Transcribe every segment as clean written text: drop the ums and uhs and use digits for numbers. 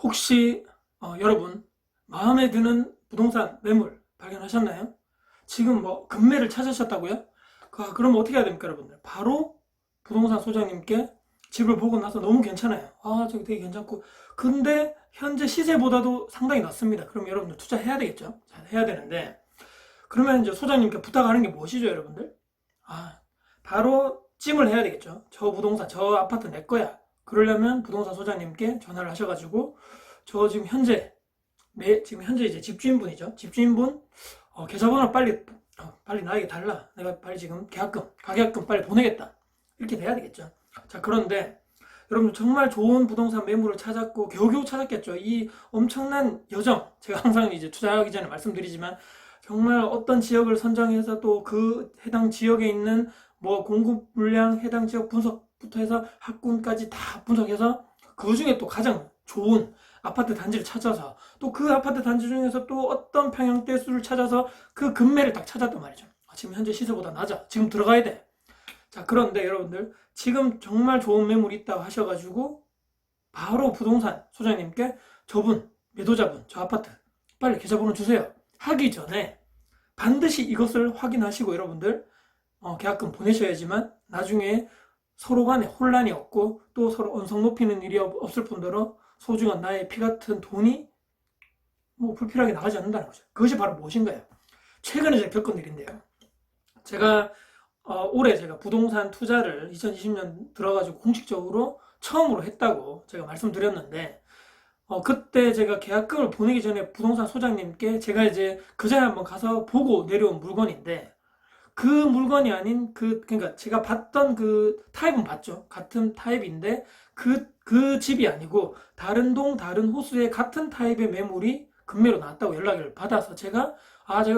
혹시 여러분 마음에 드는 부동산 매물 발견하셨나요? 지금 뭐 급매를 찾으셨다고요? 그럼 어떻게 해야 됩니까, 여러분들? 바로 부동산 소장님께 집을 보고 나서 너무 괜찮아요. 저기 되게 괜찮고. 근데 현재 시세보다도 상당히 낮습니다. 그럼 여러분들 투자해야 되겠죠? 자, 해야 되는데 그러면 이제 소장님께 부탁하는 게 무엇이죠, 여러분들? 아, 바로 찜을 해야 되겠죠. 저 부동산, 저 아파트 내 거야. 그러려면 부동산 소장님께 전화를 하셔가지고 저 지금 현재 이제 집주인분이죠. 집주인분 계좌번호 빨리 나에게 달라. 내가 빨리 지금 가계약금 빨리 보내겠다. 이렇게 돼야 되겠죠. 자, 그런데 여러분 정말 좋은 부동산 매물을 찾았고 겨우겨우 찾았겠죠. 이 엄청난 여정, 제가 항상 이제 투자하기 전에 말씀드리지만 정말 어떤 지역을 선정해서 또 그 해당 지역에 있는 뭐 공급 물량, 해당 지역 분석부터 해서 학군까지 다 분석해서 그 중에 또 가장 좋은 아파트 단지를 찾아서 또 그 아파트 단지 중에서 또 어떤 평형대 수를 찾아서 그 금매를 딱 찾았단 말이죠. 지금 현재 시세보다 낮아. 지금 들어가야 돼. 자, 그런데 여러분들 지금 정말 좋은 매물이 있다고 하셔가지고 바로 부동산 소장님께 저분, 매도자분, 저 아파트 빨리 계좌번호 주세요. 하기 전에 반드시 이것을 확인하시고 여러분들 계약금 보내셔야지만 나중에 서로 간에 혼란이 없고 또 서로 언성 높이는 일이 없을 뿐더러 소중한 나의 피 같은 돈이 뭐 불필요하게 나가지 않는다는 거죠. 그것이 바로 무엇인가요? 최근에 제가 겪은 일인데요. 제가 올해 제가 부동산 투자를 2020년 들어가지고 공식적으로 처음으로 했다고 제가 말씀드렸는데 그때 제가 계약금을 보내기 전에 부동산 소장님께 제가 이제 그 전에 한번 가서 보고 내려온 물건인데 그 물건이 아닌 그러니까 제가 봤던 그 타입은 봤죠. 같은 타입인데 그 집이 아니고 다른 동 다른 호수의 같은 타입의 매물이 금매로 나왔다고 연락을 받아서 제가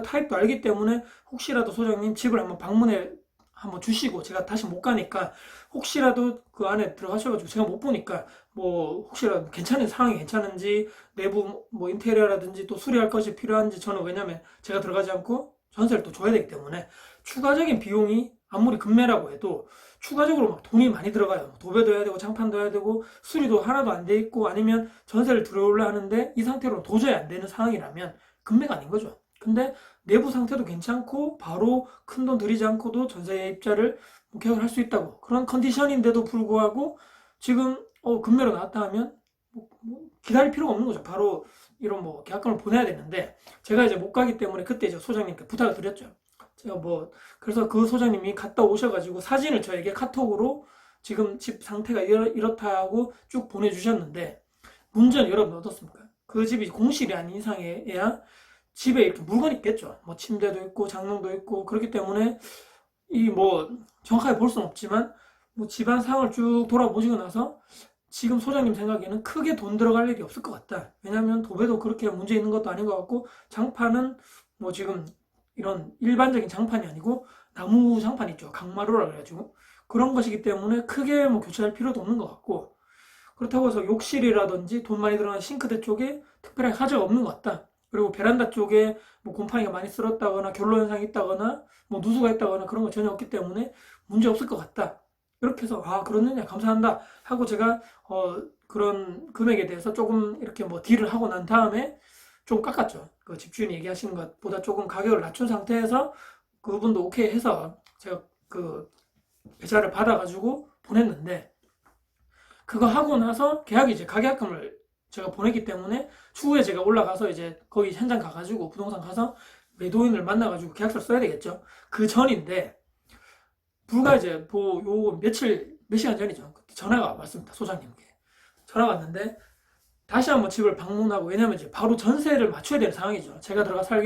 타입도 알기 때문에 혹시라도 소장님 집을 한번 방문해 한번 주시고 제가 다시 못 가니까 혹시라도 그 안에 들어가셔가지고 제가 못 보니까 뭐 혹시라도 괜찮은 상황이 괜찮은지 내부 뭐 인테리어라든지 또 수리할 것이 필요한지 저는 왜냐면 제가 들어가지 않고 전세를 또 줘야 되기 때문에 추가적인 비용이 아무리 금매라고 해도 추가적으로 막 돈이 많이 들어가요. 도배도 해야 되고 장판도 해야 되고 수리도 하나도 안 돼 있고 아니면 전세를 들어올라 하는데 이 상태로 도저히 안 되는 상황이라면 금매가 아닌 거죠. 근데 내부 상태도 괜찮고 바로 큰 돈 들이지 않고도 전세 입자를 계약을 할 수 있다고 그런 컨디션인데도 불구하고 지금 금매로 나왔다 하면 기다릴 필요가 없는 거죠. 바로 이런 뭐 계약금을 보내야 되는데 제가 이제 못 가기 때문에 그때 이제 소장님께 부탁을 드렸죠. 제가 그래서 그 소장님이 갔다 오셔가지고 사진을 저에게 카톡으로 지금 집 상태가 이렇다 하고 쭉 보내주셨는데 문제는 여러분 어떻습니까? 그 집이 공실이 아닌 이상에야 집에 이렇게 물건이 있겠죠. 뭐 침대도 있고 장롱도 있고 그렇기 때문에 이 뭐 정확하게 볼 수는 없지만 뭐 집안 상황을 쭉 돌아보시고 나서 지금 소장님 생각에는 크게 돈 들어갈 일이 없을 것 같다. 왜냐면 도배도 그렇게 문제 있는 것도 아닌 것 같고 장판은 뭐 지금 이런 일반적인 장판이 아니고 나무 장판 있죠. 강마루라 그래가지고 그런 것이기 때문에 크게 뭐 교체할 필요도 없는 것 같고 그렇다고 해서 욕실이라든지 돈 많이 들어간 싱크대 쪽에 특별하게 하자가 없는 것 같다. 그리고 베란다 쪽에 뭐 곰팡이가 많이 쓸었다거나 결로 현상이 있다거나 뭐 누수가 있다거나 그런 거 전혀 없기 때문에 문제 없을 것 같다. 이렇게 해서 그렇느냐 감사한다 하고 제가 그런 금액에 대해서 조금 이렇게 뭐 딜을 하고 난 다음에 좀 깎았죠. 그 집주인이 얘기하시는 것보다 조금 가격을 낮춘 상태에서 그분도 오케이 해서 제가 그 계좌를 받아가지고 보냈는데 그거 하고 나서 계약이 이제 가계약금을 제가 보냈기 때문에 추후에 제가 올라가서 이제 거기 현장 가가지고 부동산 가서 매도인을 만나가지고 계약서를 써야 되겠죠. 그 전인데 불과 이제 요 몇 시간 전이죠. 그때 전화가 왔습니다. 소장님께 전화가 왔는데 다시 한번 집을 방문하고 왜냐면 이제 바로 전세를 맞춰야 되는 상황이죠. 제가 들어가 살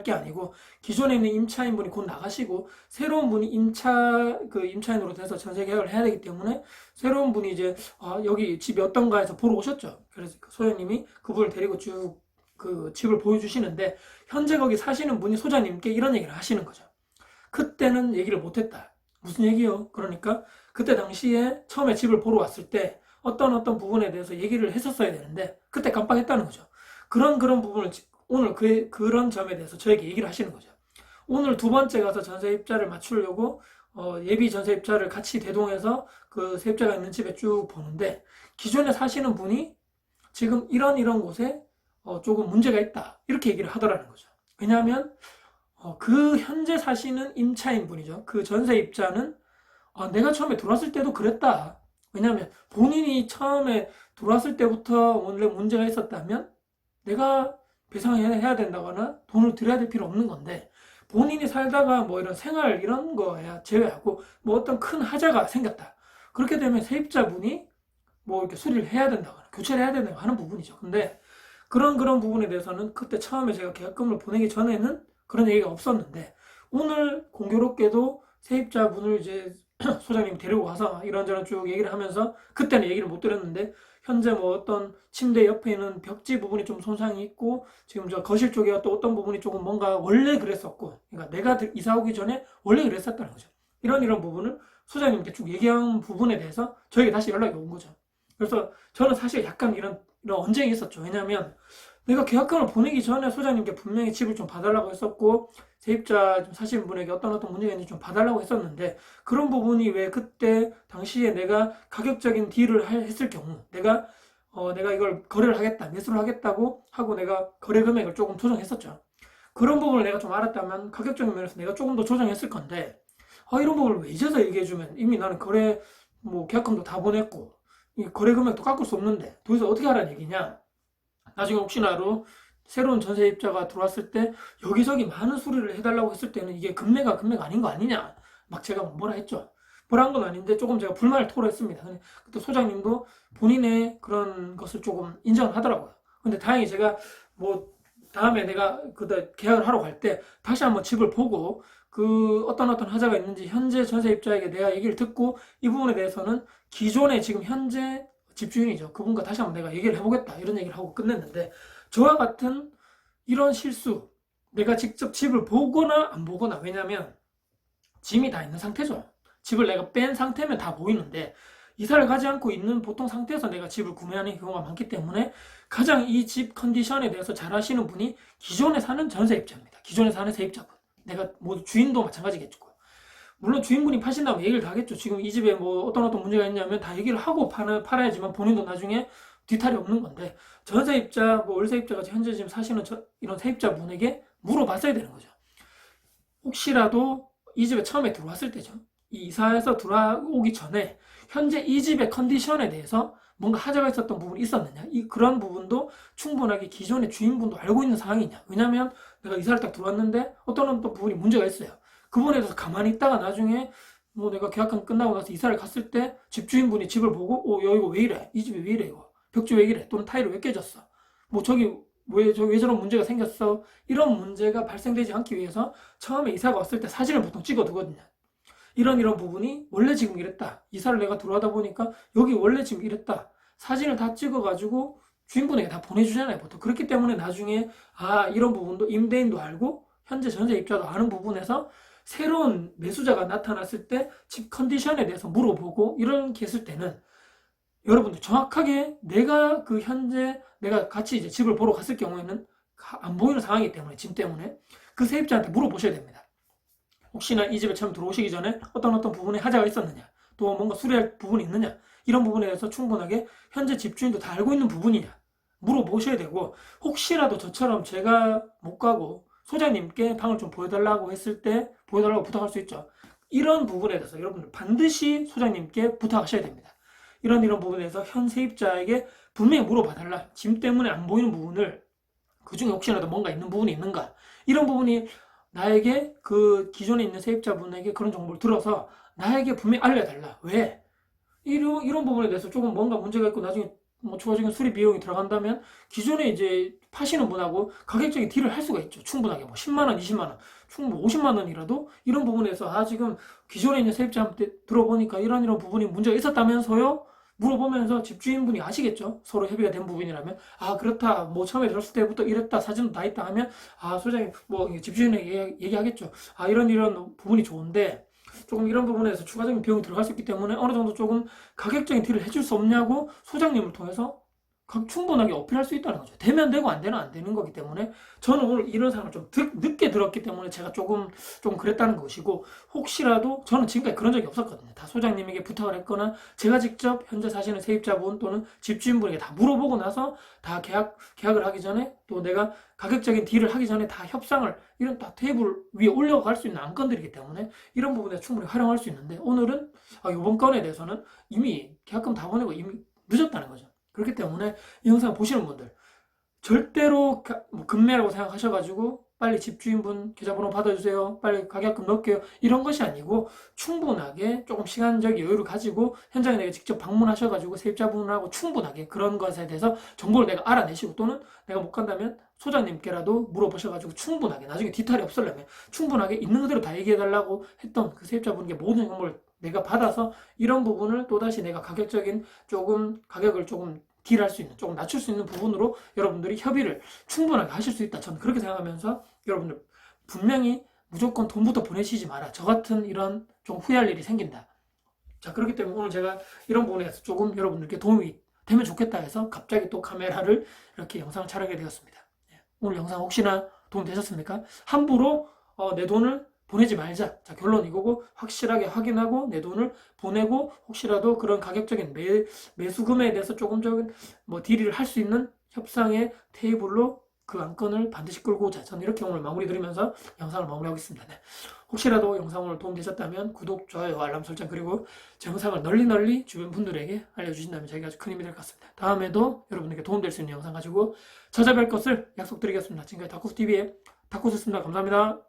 게 아니고 기존에 있는 임차인분이 곧 나가시고 새로운 분이 임차인으로 돼서 전세 계약을 해야 되기 때문에 새로운 분이 이제 여기 집이 어떤가 해서 보러 오셨죠. 그래서 그 소장님이 그분을 데리고 쭉 그 집을 보여주시는데 현재 거기 사시는 분이 소장님께 이런 얘기를 하시는 거죠. 그때는 얘기를 못했다. 무슨 얘기요? 그러니까 그때 당시에 처음에 집을 보러 왔을 때 어떤 부분에 대해서 얘기를 했었어야 되는데 그때 깜빡했다는 거죠. 그런 부분을 오늘 그런 점에 대해서 저에게 얘기를 하시는 거죠. 오늘 두 번째 가서 전세 입자를 맞추려고 예비 전세 입자를 같이 대동해서 그 세입자가 있는 집에 쭉 보는데 기존에 사시는 분이 지금 이런 곳에 조금 문제가 있다. 이렇게 얘기를 하더라는 거죠. 왜냐하면 그 현재 사시는 임차인 분이죠. 그 전세입자는 내가 처음에 들어왔을 때도 그랬다. 왜냐하면 본인이 처음에 들어왔을 때부터 원래 문제가 있었다면 내가 배상해야 된다거나 돈을 들여야 될 필요 없는 건데, 본인이 살다가 뭐 이런 생활 이런 거야 제외하고 뭐 어떤 큰 하자가 생겼다. 그렇게 되면 세입자분이 뭐 이렇게 수리를 해야 된다거나 교체를 해야 된다고 하는 부분이죠. 근데 그런 부분에 대해서는 그때 처음에 제가 계약금을 보내기 전에는 그런 얘기가 없었는데, 오늘 공교롭게도 세입자분을 이제 소장님이 데리고 와서 이런저런 쭉 얘기를 하면서, 그때는 얘기를 못 드렸는데 현재 뭐 어떤 침대 옆에 있는 벽지 부분이 좀 손상이 있고, 지금 저 거실 쪽에 또 어떤 부분이 조금 뭔가 원래 그랬었고, 그러니까 내가 이사 오기 전에 원래 그랬었다는 거죠. 이런 부분을 소장님께 쭉 얘기한 부분에 대해서 저에게 다시 연락이 온 거죠. 그래서 저는 사실 약간 이런 언쟁이 있었죠. 왜냐하면 내가 계약금을 보내기 전에 소장님께 분명히 집을 좀 봐달라고 했었고, 세입자 좀 사시는 분에게 어떤 문제가 있는지 좀 봐달라고 했었는데, 그런 부분이 왜 그때 당시에 내가 가격적인 딜을 했을 경우, 내가 이걸 거래를 하겠다, 매수를 하겠다고 하고 내가 거래 금액을 조금 조정했었죠. 그런 부분을 내가 좀 알았다면 가격적인 면에서 내가 조금 더 조정했을 건데, 이런 부분을 왜 이제서 얘기해주면, 이미 나는 뭐 계약금도 다 보냈고 이 거래 금액도 깎을 수 없는데 도대체 어떻게 하라는 얘기냐. 나중에 혹시나로 새로운 전세입자가 들어왔을 때 여기저기 많은 수리를 해달라고 했을 때는 이게 금매가 아닌 거 아니냐, 막 제가 뭐라 했죠. 뭐라 한 건 아닌데 조금 제가 불만을 토로했습니다. 근데 그때 소장님도 본인의 그런 것을 조금 인정을 하더라고요. 근데 다행히 제가 뭐 다음에 내가 그때 계약을 하러 갈 때 다시 한번 집을 보고 그 어떤 하자가 있는지 현재 전세입자에게 내가 얘기를 듣고, 이 부분에 대해서는 기존에 지금 현재 집주인이죠. 그분과 다시 한번 내가 얘기를 해보겠다, 이런 얘기를 하고 끝냈는데, 저와 같은 이런 실수, 내가 직접 집을 보거나 안 보거나, 왜냐면 짐이 다 있는 상태죠. 집을 내가 뺀 상태면 다 보이는데 이사를 가지 않고 있는 보통 상태에서 내가 집을 구매하는 경우가 많기 때문에, 가장 이 집 컨디션에 대해서 잘 아시는 분이 기존에 사는 전세입자입니다. 기존에 사는 세입자분. 내가 뭐 주인도 마찬가지겠죠. 물론 주인분이 파신다면 얘기를 다 하겠죠. 지금 이 집에 뭐 어떤 문제가 있냐면 다 얘기를 하고 팔아야지만 본인도 나중에 뒤탈이 없는 건데, 전세입자, 뭐 월세입자 같이 현재 지금 사시는 이런 세입자분에게 물어봤어야 되는 거죠. 혹시라도 이 집에 처음에 들어왔을 때죠. 이 이사해서 들어오기 전에 현재 이 집의 컨디션에 대해서 뭔가 하자가 있었던 부분이 있었느냐, 그런 부분도 충분하게 기존의 주인분도 알고 있는 상황이냐. 왜냐면 내가 이사를 딱 들어왔는데 어떤 부분이 문제가 있어요. 그 부분에 대해서 가만히 있다가 나중에 뭐 내가 계약금 끝나고 나서 이사를 갔을 때 집주인분이 집을 보고 야, 이거 왜 이래, 이 집이 왜 이래, 이거 벽지 왜 이래, 또는 타일이 왜 깨졌어, 뭐 저기 왜 저런 문제가 생겼어, 이런 문제가 발생되지 않기 위해서 처음에 이사가 왔을 때 사진을 보통 찍어두거든요. 이런 부분이 원래 지금 이랬다, 이사를 내가 들어가다 보니까 여기 원래 지금 이랬다, 사진을 다 찍어가지고 주인분에게 다 보내주잖아요, 보통. 그렇기 때문에 나중에 이런 부분도 임대인도 알고 현재 전세입자도 아는 부분에서 새로운 매수자가 나타났을 때 집 컨디션에 대해서 물어보고 이렇게 했을 때는, 여러분들 정확하게 내가 현재 내가 같이 이제 집을 보러 갔을 경우에는 안 보이는 상황이기 때문에, 짐 때문에 그 세입자한테 물어보셔야 됩니다. 혹시나 이 집에 처음 들어오시기 전에 어떤 부분에 하자가 있었느냐, 또 뭔가 수리할 부분이 있느냐, 이런 부분에 대해서 충분하게 현재 집주인도 다 알고 있는 부분이냐 물어보셔야 되고, 혹시라도 저처럼 제가 못 가고 소장님께 방을 좀 보여달라고 했을 때 보여달라고 부탁할 수 있죠. 이런 부분에 대해서 여러분들 반드시 소장님께 부탁하셔야 됩니다. 이런 부분에 대해서 현 세입자에게 분명히 물어봐달라. 짐 때문에 안 보이는 부분을, 그 중에 혹시라도 뭔가 있는 부분이 있는가, 이런 부분이 나에게 그 기존에 있는 세입자분에게 그런 정보를 들어서 나에게 분명히 알려달라. 왜? 이런 부분에 대해서 조금 뭔가 문제가 있고 나중에 뭐 추가적인 수리 비용이 들어간다면 기존에 이제 파시는 분하고 가격적인 딜을 할 수가 있죠. 충분하게 뭐 10만원, 20만원, 충분 50만원이라도 이런 부분에서 지금 기존에 있는 세입자한테 들어보니까 이런 부분이 문제가 있었다면서요? 물어보면서 집주인분이 아시겠죠? 서로 협의가 된 부분이라면 그렇다, 뭐 처음에 들었을 때부터 이랬다, 사진도 다 있다 하면 소장님 뭐 집주인에게 얘기하겠죠. 이런 부분이 좋은데 조금 이런 부분에서 추가적인 비용이 들어갈 수 있기 때문에 어느 정도 조금 가격적인 딜을 해줄 수 없냐고 소장님을 통해서 충분하게 어필할 수 있다는 거죠. 되면 되고 안 되면 안 되는 거기 때문에 저는 오늘 이런 상황을 좀 늦게 들었기 때문에 제가 조금 그랬다는 것이고, 혹시라도 저는 지금까지 그런 적이 없었거든요. 다 소장님에게 부탁을 했거나 제가 직접 현재 사시는 세입자분 또는 집주인분에게 다 물어보고 나서 다 계약을 하기 전에, 또 내가 가격적인 딜을 하기 전에 다 협상을 이런 다 테이블 위에 올려갈 수 있는 안건들이기 때문에 이런 부분에 충분히 활용할 수 있는데, 오늘은 이번 건에 대해서는 이미 계약금 다 보내고 이미 늦었다는 거죠. 그렇기 때문에 이 영상 보시는 분들 절대로 뭐 금매라고 생각하셔가지고 빨리 집주인분 계좌번호 받아주세요, 빨리 가격금 넣을게요, 이런 것이 아니고 충분하게 조금 시간적 여유를 가지고 현장에 내가 직접 방문하셔가지고 세입자분하고 충분하게 그런 것에 대해서 정보를 내가 알아내시고, 또는 내가 못 간다면 소장님께라도 물어보셔가지고 충분하게 나중에 뒤탈이 없으려면 충분하게 있는 그대로 다 얘기해달라고 했던 그 세입자분께 모든 정보를 내가 받아서 이런 부분을 또다시 내가 가격을 조금 딜할 수 있는, 조금 낮출 수 있는 부분으로 여러분들이 협의를 충분하게 하실 수 있다. 저는 그렇게 생각하면서 여러분들 분명히 무조건 돈부터 보내시지 마라. 저 같은 이런 좀 후회할 일이 생긴다. 자, 그렇기 때문에 오늘 제가 이런 부분에서 조금 여러분들께 도움이 되면 좋겠다 해서 갑자기 또 카메라를 이렇게 영상을 촬영하게 되었습니다. 오늘 영상 혹시나 도움 되셨습니까? 함부로 내 돈을 보내지 말자. 자, 결론 이거고, 확실하게 확인하고 내 돈을 보내고, 혹시라도 그런 가격적인 매수금에 대해서 조금 뭐 딜을 할 수 있는 협상의 테이블로 그 안건을 반드시 끌고 오자. 저는 이렇게 오늘 마무리 드리면서 영상을 마무리하겠습니다. 네. 혹시라도 영상 오늘 도움 되셨다면 구독, 좋아요, 알람 설정, 그리고 제 영상을 널리 주변 분들에게 알려주신다면 저희가 아주 큰 힘이 될 것 같습니다. 다음에도 여러분에게 도움될 수 있는 영상 가지고 찾아뵐 것을 약속드리겠습니다. 지금까지 다쿠스TV의 다쿠스였습니다. 감사합니다.